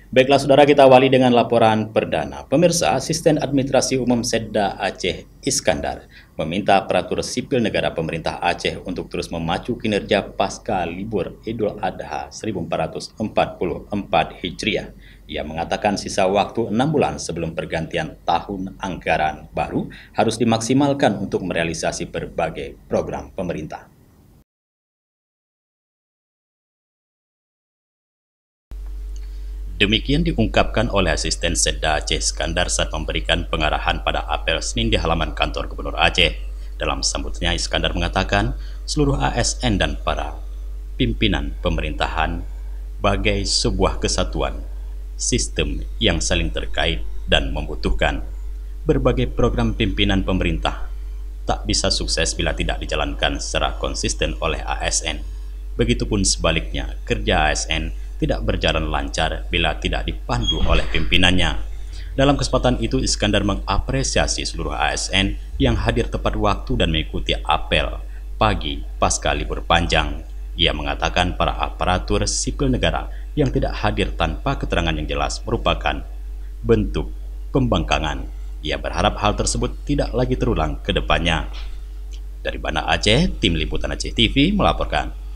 Baiklah saudara, kita awali dengan laporan perdana. Pemirsa, Asisten Administrasi Umum Setda Aceh Iskandar meminta aparatur sipil negara pemerintah Aceh untuk terus memacu kinerja pasca libur Idul Adha 1444 Hijriah. Ia mengatakan sisa waktu 6 bulan sebelum pergantian tahun anggaran baru harus dimaksimalkan untuk merealisasi berbagai program pemerintah. Demikian diungkapkan oleh Asisten Setda Aceh Iskandar saat memberikan pengarahan pada apel Senin di halaman kantor Gubernur Aceh. Dalam sambutnya, Iskandar mengatakan seluruh ASN dan para pimpinan pemerintahan bagai sebuah kesatuan, sistem yang saling terkait dan membutuhkan. Berbagai program pimpinan pemerintah tak bisa sukses bila tidak dijalankan secara konsisten oleh ASN. Begitupun sebaliknya, kerja ASN tidak berjalan lancar bila tidak dipandu oleh pimpinannya. Dalam kesempatan itu, Iskandar mengapresiasi seluruh ASN yang hadir tepat waktu dan mengikuti apel pagi pasca libur panjang. Ia mengatakan para aparatur sipil negara yang tidak hadir tanpa keterangan yang jelas merupakan bentuk pembangkangan. Ia berharap hal tersebut tidak lagi terulang ke depannya. Dari Banda Aceh, Tim Liputan Aceh TV melaporkan.